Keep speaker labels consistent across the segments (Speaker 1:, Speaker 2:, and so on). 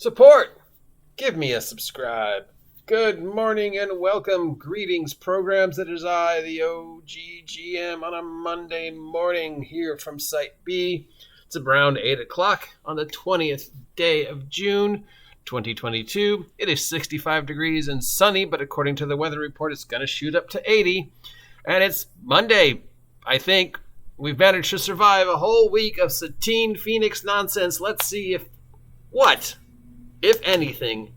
Speaker 1: Support! Give me a subscribe. Good morning and welcome. Greetings, programs. It is I, the OGGM, on a Monday morning here from Site B. It's around 8 o'clock on the 20th day of June, 2022. It is 65 degrees and sunny, but according to the weather report, it's going to shoot up to 80. And it's Monday, I think. We've managed to survive a whole week of Satine Phionex nonsense. Let's see if anything,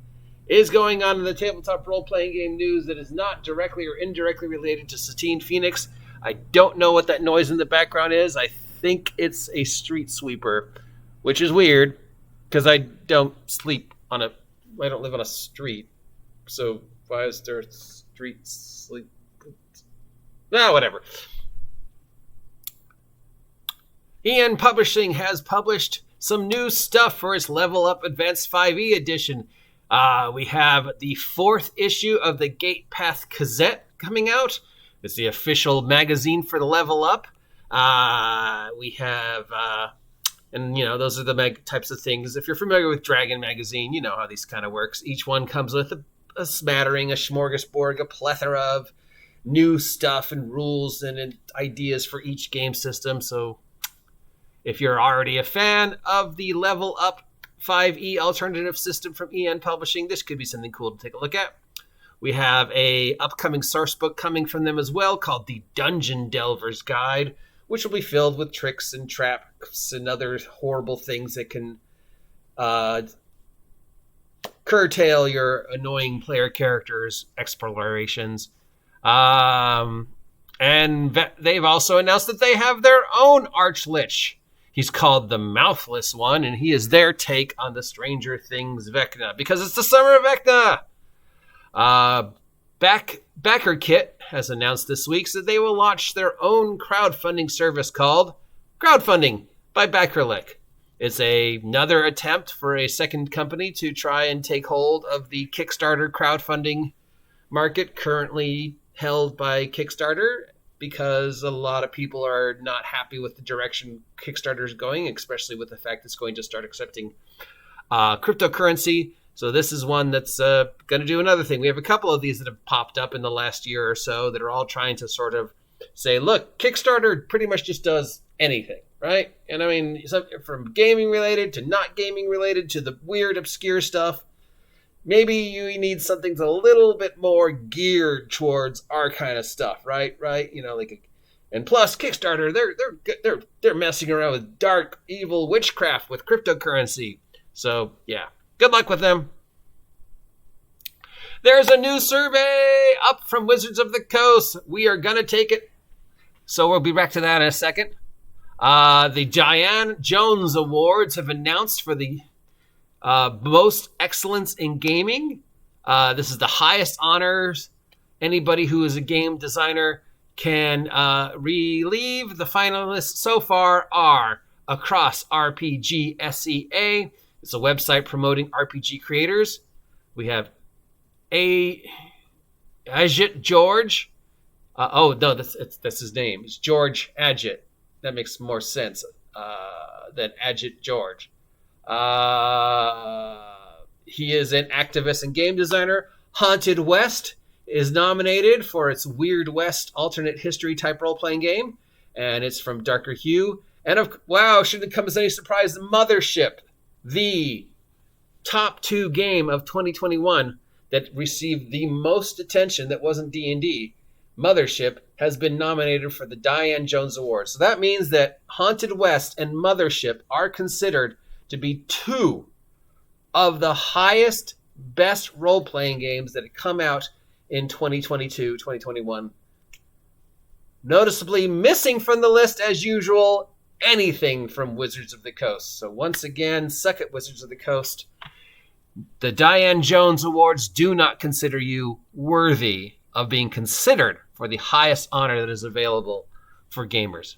Speaker 1: is going on in the tabletop role-playing game news that is not directly or indirectly related to Satine Phionex. I don't know what that noise in the background is. I think it's a street sweeper, which is weird because I don't live on a street. So why is there street sleep? Whatever. Diane Publishing has published some new stuff for its Level Up Advanced 5e edition. We have the 4th issue of the Gate Path Gazette coming out. It's the official magazine for the Level Up. We have, those are the types of things. If you're familiar with Dragon Magazine, you know how these kind of works. Each one comes with a smattering, a smorgasbord, a plethora of new stuff and rules and ideas for each game system. So if you're already a fan of the Level Up 5e alternative system from EN Publishing, this could be something cool to take a look at. We have a upcoming source book coming from them as well called the Dungeon Delver's Guide, which will be filled with tricks and traps and other horrible things that can curtail your annoying player characters' explorations. And they've also announced that they have their own Archlich. He's called the Mouthless One, and he is their take on the Stranger Things Vecna, because it's the summer of Vecna. Backer Kit has announced this week that they will launch their own crowdfunding service called Crowdfunding by Backerlick. It's another attempt for a second company to try and take hold of the Kickstarter crowdfunding market currently held by Kickstarter, because a lot of people are not happy with the direction Kickstarter is going, especially with the fact it's going to start accepting cryptocurrency. So this is one that's going to do another thing. We have a couple of these that have popped up in the last year or so that are all trying to sort of say, look, Kickstarter pretty much just does anything, right? And I mean, from gaming related to not gaming related to the weird, obscure stuff. Maybe you need something that's a little bit more geared towards our kind of stuff, right? And plus Kickstarter, they're messing around with dark, evil witchcraft with cryptocurrency. So yeah, good luck with them. There's a new survey up from Wizards of the Coast. We are gonna take it, so we'll be back to that in a second. The Diana Jones Awards have announced for the most excellence in gaming. This is the highest honors anybody who is a game designer can relieve. The finalists so far are Across RPG SEA. It's a website promoting RPG creators. We have Ajit George. That's his name. It's George Ajit. That makes more sense than Ajit George. He is an activist and game designer. Haunted West is nominated for its Weird West alternate history type role-playing game, and it's from Darker Hue. And shouldn't come as any surprise, Mothership, the top 2 game of 2021 that received the most attention that wasn't D&D. Mothership has been nominated for the Diana Jones Award. So that means that Haunted West and Mothership are considered to be 2 of the highest, best role-playing games that have come out in 2022, 2021. Noticeably missing from the list, as usual, anything from Wizards of the Coast. So once again, suck it, Wizards of the Coast. The Diana Jones Awards do not consider you worthy of being considered for the highest honor that is available for gamers.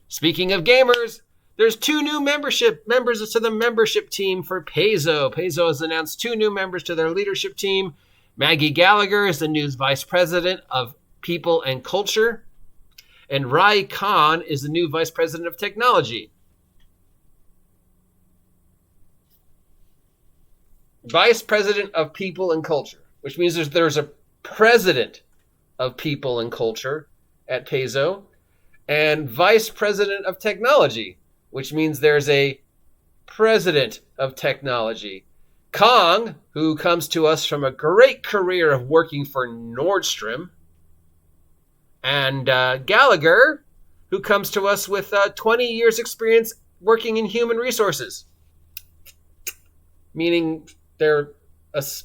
Speaker 1: Speaking of gamers, there's 2 new members to the membership team for Paizo. Paizo has announced 2 new members to their leadership team. Maggie Gallagher is the new vice president of people and culture. And Rai Khan is the new vice president of technology. Vice President of People and Culture, which means there's a President of People and Culture at Paizo, and Vice President of Technology, which means there's a President of Technology. Kong, who comes to us from a great career of working for Nordstrom, and Gallagher, who comes to us with 20 years experience working in human resources, meaning they're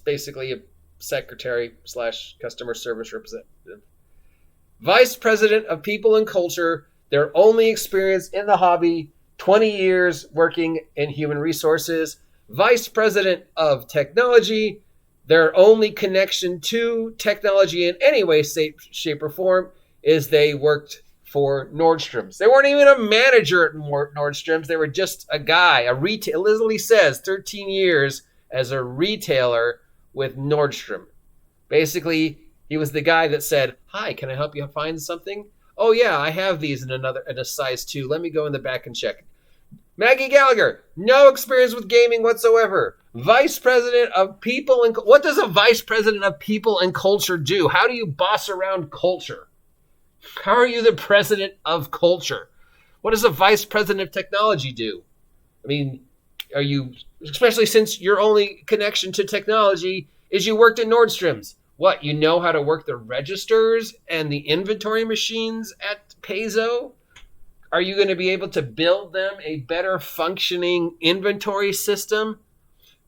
Speaker 1: basically a secretary / customer service representative. Vice President of People and Culture, their only experience in the hobby, 20 years working in human resources. Vice President of Technology, their only connection to technology in any way, shape, or form is they worked for Nordstrom's. They weren't even a manager at Nordstrom's. They were just a guy, a retail. It literally says 13 years as a retailer with Nordstrom. Basically, he was the guy that said, "Hi, can I help you find something? Oh yeah, I have these in a size 2. Let me go in the back and check." Maggie Gallagher, no experience with gaming whatsoever. Vice President of People and... What does a Vice President of People and Culture do? How do you boss around culture? How are you the President of Culture? What does a Vice President of Technology do? I mean, are you... Especially since your only connection to technology is you worked at Nordstrom's. What, you know how to work the registers and the inventory machines at Paizo? Are you going to be able to build them a better functioning inventory system,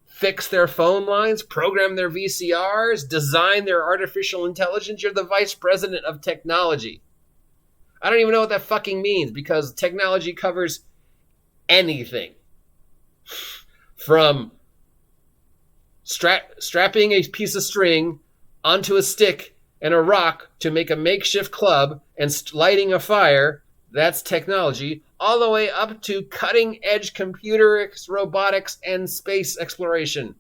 Speaker 1: fix their phone lines, program their VCRs, design their artificial intelligence? You're the Vice President of Technology. I don't even know what that fucking means, because technology covers anything. From strapping a piece of string onto a stick and a rock to make a makeshift club and lighting a fire, that's technology, all the way up to cutting-edge computerics, robotics, and space exploration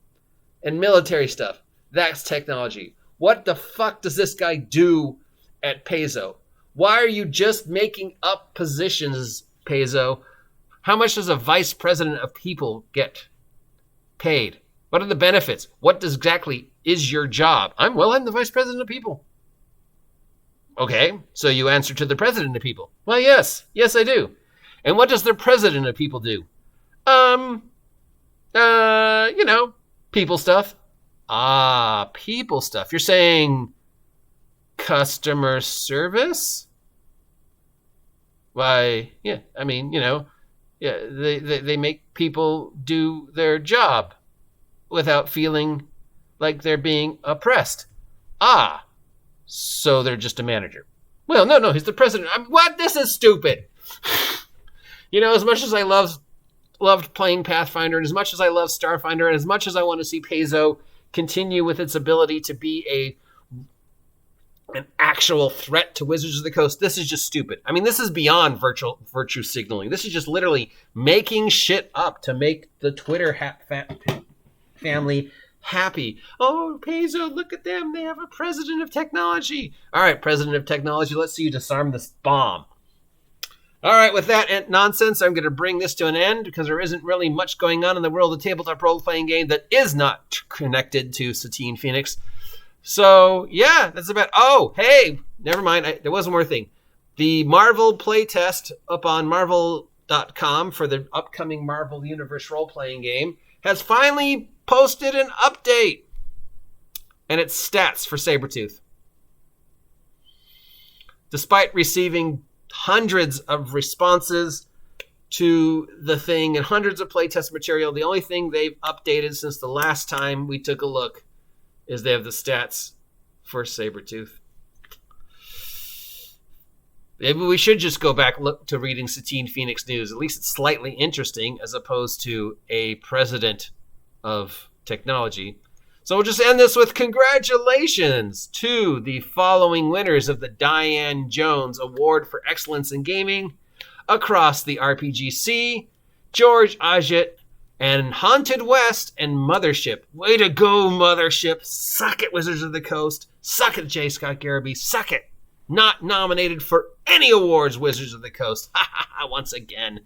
Speaker 1: and military stuff. That's technology. What the fuck does this guy do at Paizo? Why are you just making up positions, Paizo? How much does a Vice President of People get paid? What are the benefits? What exactly is your job? I'm the Vice President of People. Okay, so you answer to the President of People. Well, yes, I do. And what does the President of People do? People stuff. People stuff. You're saying customer service? Why, yeah, I mean, they make people do their job without feeling like they're being oppressed. So they're just a manager. Well, no, he's the president. What? This is stupid. As much as I loved playing Pathfinder, and as much as I love Starfinder, and as much as I want to see Paizo continue with its ability to be an actual threat to Wizards of the Coast, this is just stupid. I mean, this is beyond virtue signaling. This is just literally making shit up to make the Twitter family happy. Oh, Paizo, look at them. They have a President of Technology. All right, President of Technology, let's see you disarm this bomb. All right, with that nonsense, I'm going to bring this to an end because there isn't really much going on in the world of tabletop role-playing game that is not connected to Satine Phionex. So, yeah, that's about... Oh, hey, never mind. There was one more thing. The Marvel playtest up on Marvel.com for the upcoming Marvel Universe role-playing game has finally posted an update. And its stats for Sabretooth. Despite receiving hundreds of responses to the thing and hundreds of playtest material, the only thing they've updated since the last time we took a look is they have the stats for Sabretooth. Maybe we should just go back to reading Satine Phionex news. At least it's slightly interesting as opposed to a president of technology. So we'll just end this with congratulations to the following winners of the Diane Jones Award for Excellence in Gaming across the RPGC: George Ajit and Haunted West and Mothership. Way to go, Mothership. Suck it, Wizards of the Coast. Suck it, J. Scott Garrity. Suck it. Not nominated for any awards, Wizards of the Coast. Once again.